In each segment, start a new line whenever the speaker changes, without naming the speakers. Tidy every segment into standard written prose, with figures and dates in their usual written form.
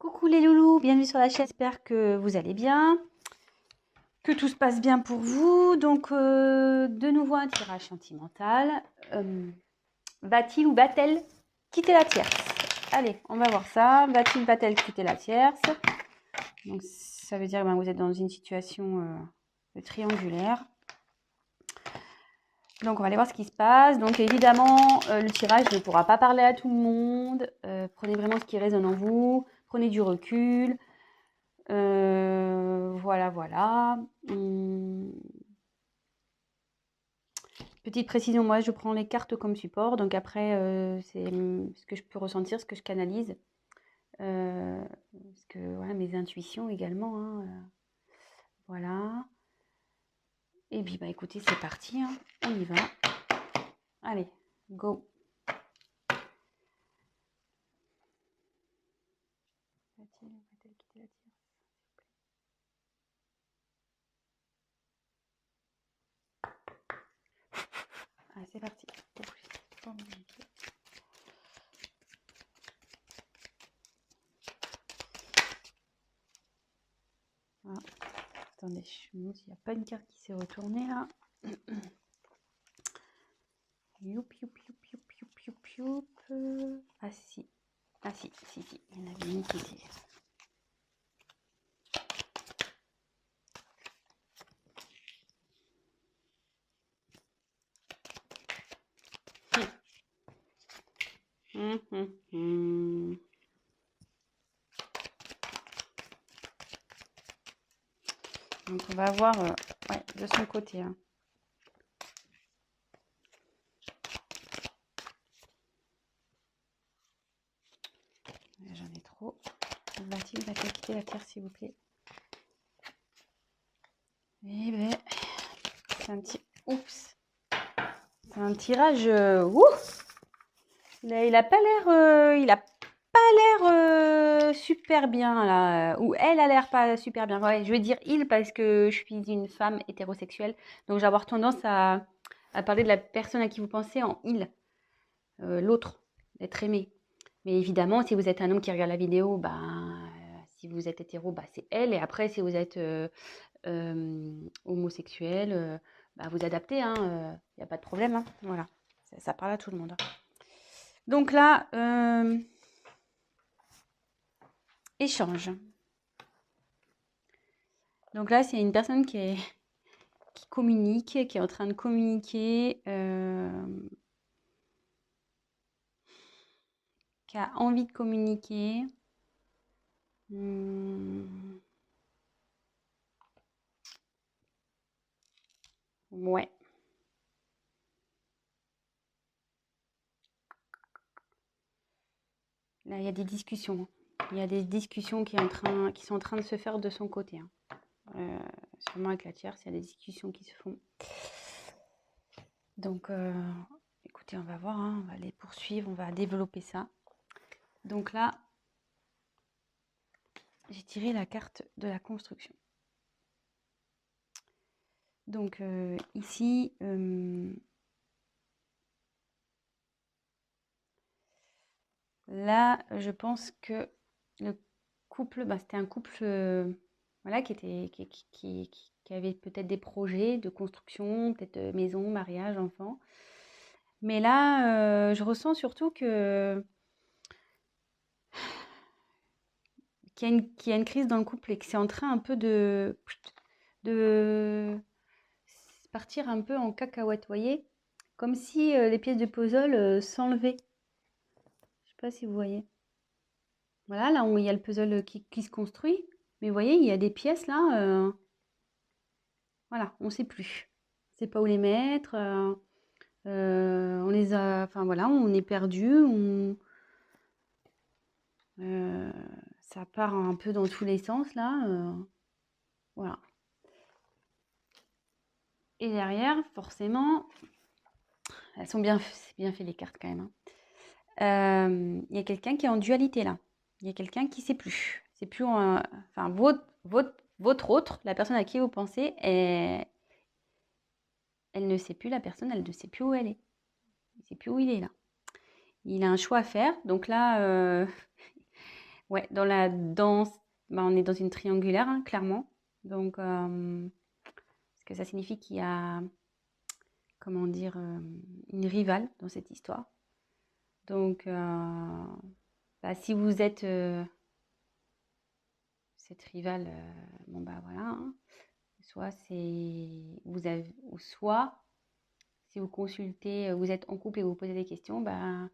Coucou les loulous, bienvenue sur la chaîne, j'espère que vous allez bien, que tout se passe bien pour vous. Donc de nouveau un tirage sentimental. Va-t-il ou va-t-elle quitter la tierce? Allez, on va voir ça. Va-t-il, va-t-elle quitter la tierce? Donc ça veut dire que vous êtes dans une situation triangulaire. Donc on va aller voir ce qui se passe. Donc évidemment, le tirage ne pourra pas parler à tout le monde. Prenez vraiment ce qui résonne en vous. Prenez du recul. Voilà. Petite précision, moi je prends les cartes comme support, donc après c'est ce que je peux ressentir, ce que je canalise, parce que voilà, mes intuitions également, hein, voilà. Et puis bah écoutez, c'est parti, hein, on y va. Allez, go. Va-t-elle quitter la tierce? Allez, c'est parti. Voilà. Attendez, je me demande s'il n'y a pas une carte qui s'est retournée là. Youp. Ah si. Ah si. Il y en avait une qui était. Donc on va voir ouais, de son côté. Hein. J'en ai trop. Va-t-il quitter la terre, s'il vous plaît? Eh ben, c'est un petit. Oups. C'est un tirage. Il a pas l'air. Il a pas l'air super bien là. Ou elle a l'air pas super bien. Ouais, je vais dire il parce que je suis une femme hétérosexuelle. Donc j'ai avoir tendance à parler de la personne à qui vous pensez en il. L'autre, d'être aimé. Mais évidemment, si vous êtes un homme qui regarde la vidéo, si vous êtes hétéro, c'est elle. Et après, si vous êtes homosexuel, vous adaptez. Il n'y a pas de problème. Hein, voilà, ça parle à tout le monde. Hein. Donc là, échange. Donc là, c'est une personne qui communique, qui est en train de communiquer, qui a envie de communiquer. Ouais. Là, il y a des discussions. Il y a des discussions qui sont en train de se faire de son côté. Hein. Sûrement avec la tierce, il y a des discussions qui se font. Donc, écoutez, on va voir. Hein, on va les poursuivre, on va développer ça. Donc là, j'ai tiré la carte de la construction. Donc ici, là, je pense que le couple, c'était un couple voilà, qui avait peut-être des projets de construction, peut-être maison, mariage, enfant. Mais là, je ressens surtout qu'il y a une crise dans le couple et que c'est en train un peu de partir un peu en cacahuète, vous voyez? Comme si les pièces de puzzle s'enlevaient. Je sais pas si vous voyez. Voilà, là où il y a le puzzle qui se construit. Mais vous voyez, il y a des pièces là, voilà, on ne sait plus. On ne sait pas où les mettre. On les a, enfin voilà, on est perdu. Ça part un peu dans tous les sens là. Voilà. Et derrière, forcément, elles sont bien, c'est bien fait les cartes quand même. Hein. Il y a quelqu'un qui est en dualité là. Il y a quelqu'un qui ne sait plus. C'est plus, enfin votre autre, la personne à qui vous pensez, elle ne sait plus, la personne, elle ne sait plus où elle est. Il ne sait plus où il est là. Il a un choix à faire. Donc là, Ouais, dans la danse, bah, on est dans une triangulaire, hein, clairement. Donc, ce que ça signifie qu'il y a, comment dire, une rivale dans cette histoire. Donc, bah, si vous êtes cette rivale, bon bah voilà, hein. Soit c'est vous avez, ou soit si vous consultez, vous êtes en couple et vous posez des questions, bah,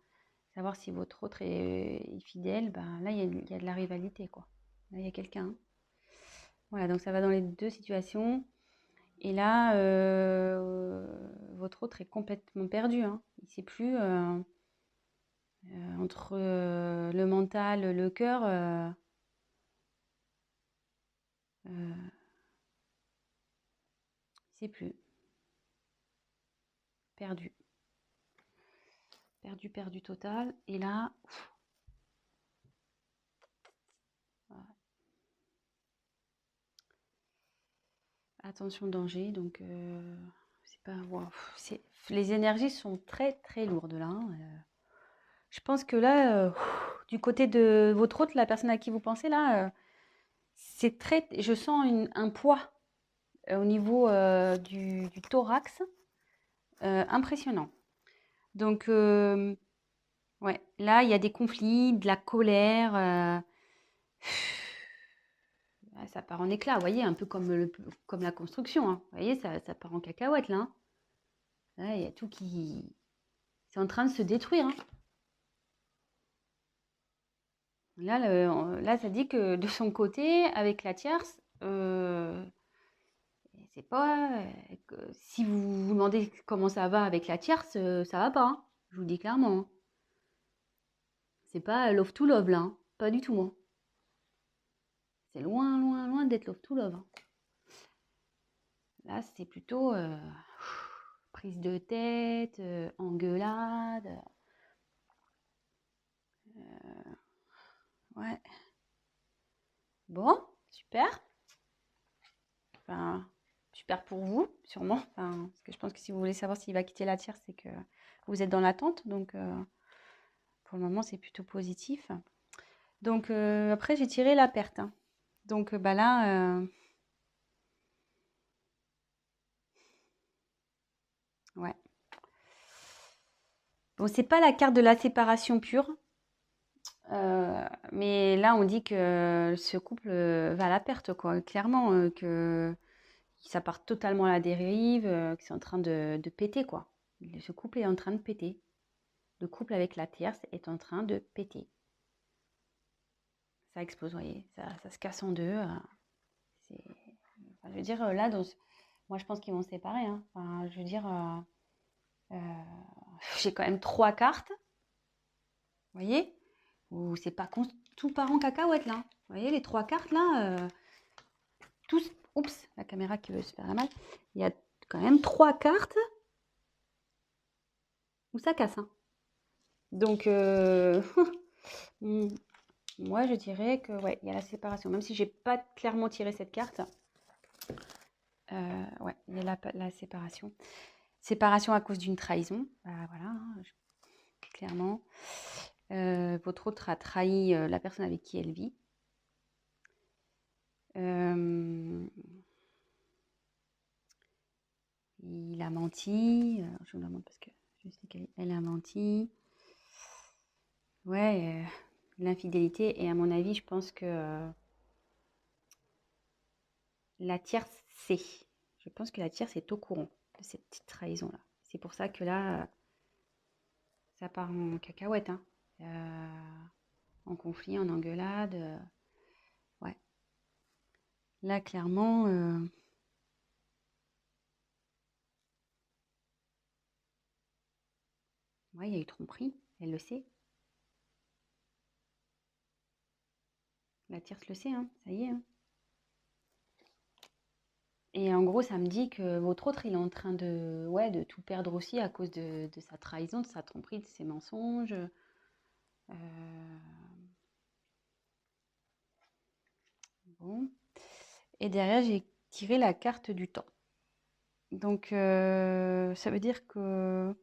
savoir si votre autre est fidèle, bah, là il y a de la rivalité quoi. Là il y a quelqu'un, hein. Voilà, donc ça va dans les deux situations. Et là, votre autre est complètement perdu, hein. Il ne sait plus entre le mental, le cœur. Il ne sait plus. Perdu. Perdu, perdu total. Et là, voilà. Attention danger. Donc, c'est pas. Wow, les énergies sont très très lourdes là, hein. Je pense que là, du côté de votre autre, la personne à qui vous pensez là, c'est très. Je sens un poids au niveau du thorax impressionnant. Donc, ouais, là, il y a des conflits, de la colère. Ah, ça part en éclats, vous voyez, un peu comme, comme la construction, hein. Vous voyez, ça part en cacahuète, là, hein. Là, il y a tout qui... C'est en train de se détruire, hein. Là, là, ça dit que de son côté, avec la tierce, c'est pas... si vous vous demandez comment ça va avec la tierce, ça va pas, hein. Je vous le dis clairement, hein. C'est pas love to love, là, hein. Pas du tout, hein. C'est loin, loin, loin d'être love to love, hein. Là, c'est plutôt prise de tête, engueulade. Ouais. Bon, super. Enfin, super pour vous, sûrement. Enfin, parce que je pense que si vous voulez savoir s'il va quitter la tierce, c'est que vous êtes dans l'attente. Donc, pour le moment, c'est plutôt positif. Donc, après, j'ai tiré la perte, hein. Donc, bah là, ouais. Bon, c'est pas la carte de la séparation pure. Mais là, on dit que ce couple va à la perte, quoi. Clairement, que ça part totalement à la dérive, que c'est en train de péter, quoi. Ce couple est en train de péter. Le couple avec la tierce est en train de péter. Ça explose, vous voyez, ça se casse en deux. Enfin, je veux dire, là, moi, je pense qu'ils vont se séparer, hein. Enfin, je veux dire, euh, j'ai quand même trois cartes, vous voyez, où c'est pas tout part en cacahuète, là. Vous voyez, les trois cartes, là, tous... Oups, la caméra qui veut se faire la mal. Il y a quand même trois cartes où ça casse, hein. Donc, moi, je dirais que, ouais, il y a la séparation. Même si j'ai pas clairement tiré cette carte, ouais, il y a la séparation. Séparation à cause d'une trahison. Bah, voilà, hein, clairement. Votre autre a trahi la personne avec qui elle vit. Il a menti. Je vous la montre parce que je sais qu'elle a menti. Ouais, l'infidélité. Et à mon avis, je pense que la tierce sait. Je pense que la tierce est au courant de cette petite trahison-là. C'est pour ça que là, ça part en cacahuète, hein. En conflit, en engueulade. Ouais. Là, clairement, ouais, il y a eu tromperie. Elle le sait. La tierce le sait, hein. Ça y est, hein. Et en gros, ça me dit que votre autre, il est en train de, ouais, de tout perdre aussi à cause de sa trahison, de sa tromperie, de ses mensonges. Bon. Et derrière, j'ai tiré la carte du temps. Donc, ça veut dire que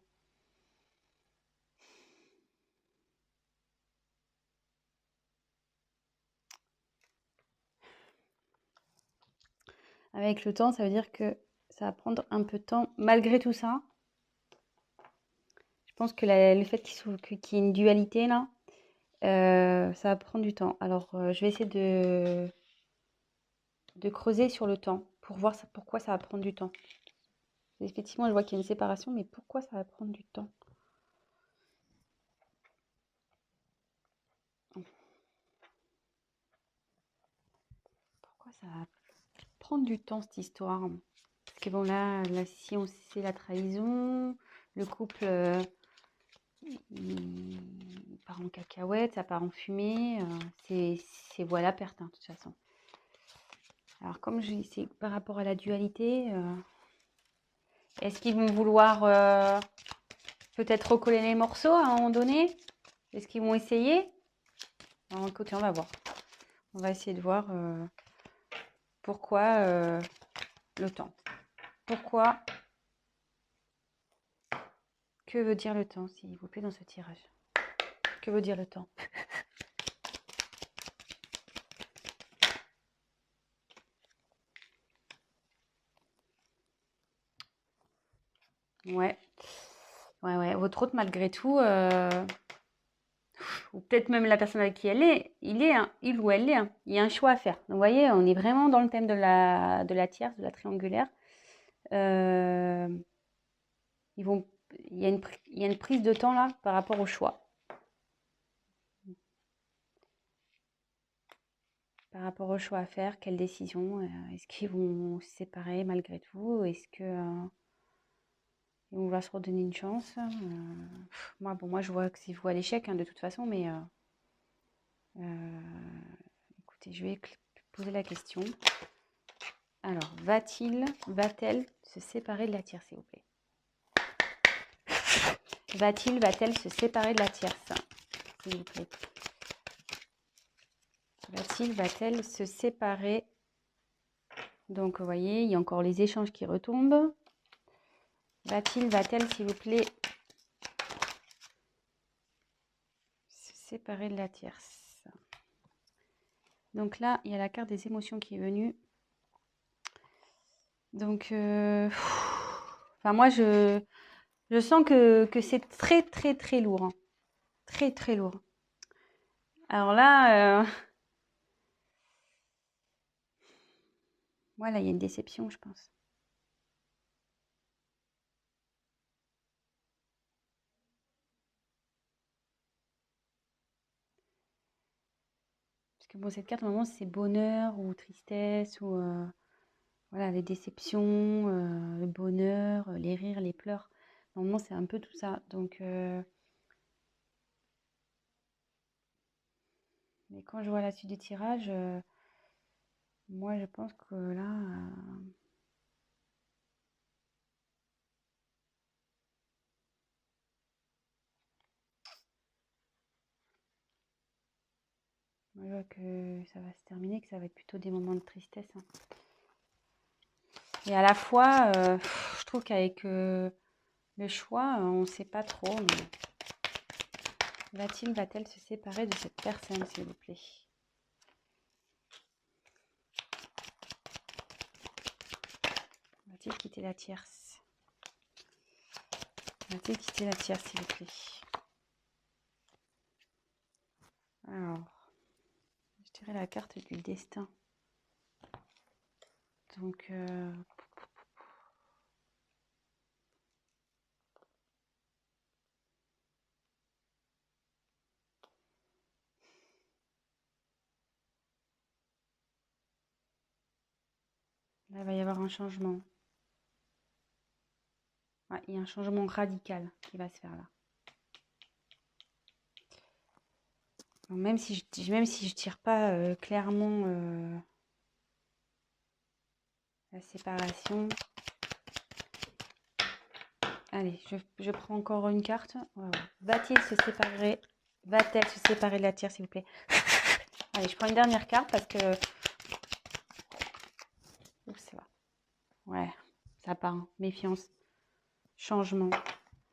avec le temps, ça veut dire que ça va prendre un peu de temps. Malgré tout ça, je pense que le fait qu'il y ait une dualité là, ça va prendre du temps. Alors, je vais essayer de creuser sur le temps pour voir pourquoi ça va prendre du temps. Effectivement, je vois qu'il y a une séparation, mais pourquoi ça va prendre du temps? Pourquoi ça va prendre du temps cette histoire? Parce que bon, là si on sait la trahison, le couple il part en cacahuète, ça part en fumée, c'est voilà perte, hein, de toute façon. Alors, comme je dis, c'est par rapport à la dualité, est-ce qu'ils vont vouloir peut-être recoller les morceaux à un moment donné? Est-ce qu'ils vont essayer? Alors, écoutez, on va voir. On va essayer de voir pourquoi le temps. Pourquoi? Que veut dire le temps, s'il vous plaît, dans ce tirage? Que veut dire le temps? Ouais. Ouais. Votre hôte, malgré tout, ou peut-être même la personne avec qui elle est, il ou elle est, hein, il y a un choix à faire. Donc, vous voyez, on est vraiment dans le thème de la tierce, de la triangulaire. Euh, il y a une prise de temps là par rapport au choix. Par rapport au choix à faire, quelle décision? Est-ce qu'ils vont se séparer malgré tout? Est-ce que ils vont vouloir se redonner une chance? Moi, je vois que c'est vous à l'échec, hein, de toute façon, mais écoutez, je vais poser la question. Alors, va-t-elle se séparer de la tierce, s'il vous plaît? Va-t-elle se séparer de la tierce, s'il vous plaît? Va-t-elle se séparer? Donc, vous voyez, il y a encore les échanges qui retombent. Va-t-elle, s'il vous plaît, se séparer de la tierce? Donc là, il y a la carte des émotions qui est venue. Donc, enfin, moi, je sens que c'est très, très, très lourd, hein. Très, très lourd. Alors là, voilà, il y a une déception, je pense. Parce que bon, cette carte, normalement, c'est bonheur ou tristesse ou voilà, les déceptions, le bonheur, les rires, les pleurs. Normalement, c'est un peu tout ça. Donc, mais quand je vois la suite du tirage, moi, je pense que là, moi, je vois que ça va se terminer, que ça va être plutôt des moments de tristesse, hein. Et à la fois, je trouve qu'avec le choix, on ne sait pas trop. Va-t-elle se séparer de cette personne, s'il vous plaît? Va-t-il quitter la tierce? Va-t-il quitter la tierce, s'il vous plaît? Alors, je dirais la carte du destin. Donc, là, il va y avoir un changement. Ouais, il y a un changement radical qui va se faire là. Donc, même si je tire pas clairement la séparation. Allez, je prends encore une carte. Voilà. Va-t-il se séparer? Va-t-elle se séparer de la tierce, s'il vous plaît? Allez, je prends une dernière carte parce que... Oups, ça va. Ouais, ça part, hein. Méfiance. Changement.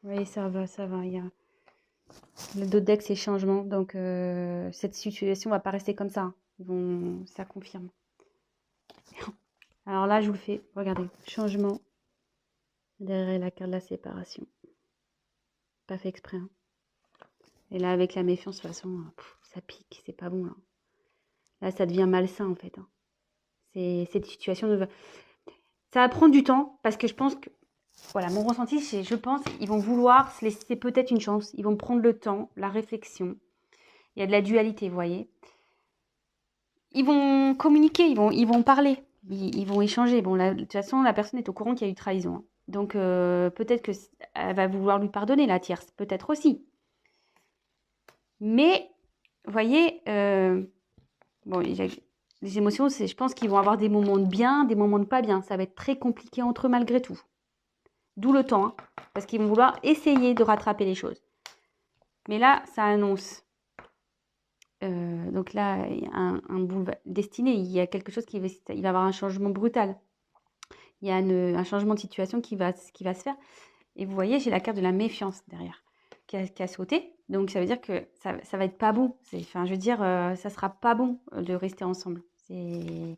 Oui, ça va, ça va. Il y a... Le dos de deck, c'est changement. Donc, cette situation va pas rester comme ça, hein. Ça confirme. Alors là, je vous le fais. Regardez, changement derrière la carte de la séparation. Pas fait exprès. Hein. Et là, avec la méfiance, de toute façon, ça pique, c'est pas bon. Là, ça devient malsain, en fait. Hein. Cette situation, ça va prendre du temps, parce que je pense que, voilà, mon ressenti, c'est, je pense qu'ils vont vouloir se laisser peut-être une chance. Ils vont prendre le temps, la réflexion. Il y a de la dualité, vous voyez. Ils vont communiquer, ils vont parler, ils vont échanger. Bon, de toute façon, la personne est au courant qu'il y a eu trahison. Hein. Donc, peut-être qu'elle va vouloir lui pardonner, la tierce. Peut-être aussi. Mais, vous voyez, bon, les émotions, je pense qu'ils vont avoir des moments de bien, des moments de pas bien. Ça va être très compliqué entre eux malgré tout. D'où le temps, hein, parce qu'ils vont vouloir essayer de rattraper les choses. Mais là, ça annonce. Donc là, il y a un boulevard destiné. Il y a quelque chose il va y avoir un changement brutal. Il y a un changement de situation qui va se faire. Et vous voyez, j'ai la carte de la méfiance derrière qui a sauté. Donc ça veut dire que ça va être pas bon. Enfin, je veux dire, ça sera pas bon de rester ensemble. Il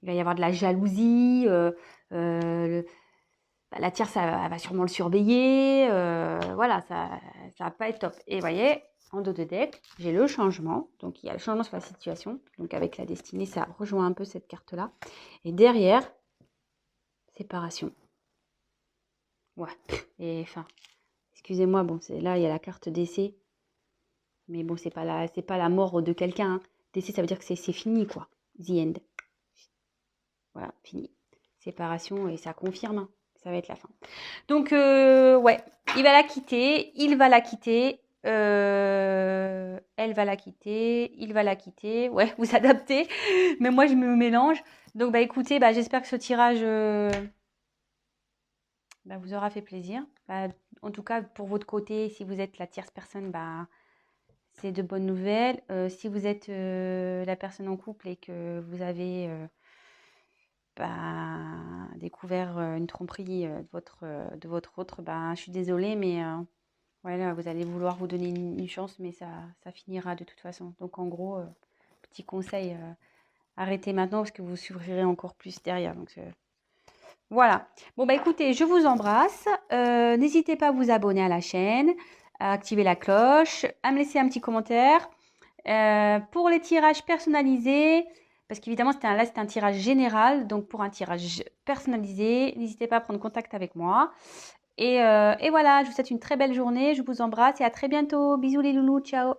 va y avoir de la jalousie. La tierce, elle va sûrement le surveiller. Voilà, ça va pas être top. Et vous voyez, en dos de deck, j'ai le changement. Donc, il y a le changement sur la situation. Donc, avec la destinée, ça rejoint un peu cette carte-là. Et derrière, séparation. Ouais. Et enfin, excusez-moi, bon, là, il y a la carte décès. Mais bon, c'est pas la mort de quelqu'un. Hein. Décès, ça veut dire que c'est fini, quoi. The end. Voilà, fini. Séparation, et ça confirme. Hein. Ça va être la fin. Donc, ouais, il va la quitter, il va la quitter, elle va la quitter, il va la quitter. Ouais, vous adaptez, mais moi, je me mélange. Donc, bah, écoutez, bah, j'espère que ce tirage bah, vous aura fait plaisir. Bah, en tout cas, pour votre côté, si vous êtes la tierce personne, bah, c'est de bonnes nouvelles. Si vous êtes la personne en couple et que vous avez bah, découvert une tromperie de votre autre, bah, je suis désolée, mais voilà, vous allez vouloir vous donner une chance, mais ça finira de toute façon. Donc en gros, petit conseil, arrêtez maintenant parce que vous souffrirez encore plus derrière. Donc voilà. Bon bah écoutez, je vous embrasse. N'hésitez pas à vous abonner à la chaîne, à activer la cloche, à me laisser un petit commentaire. Pour les tirages personnalisés, parce qu'évidemment là c'est un tirage général, donc pour un tirage personnalisé, n'hésitez pas à prendre contact avec moi. Et voilà, je vous souhaite une très belle journée, je vous embrasse et à très bientôt. Bisous les loulous, ciao.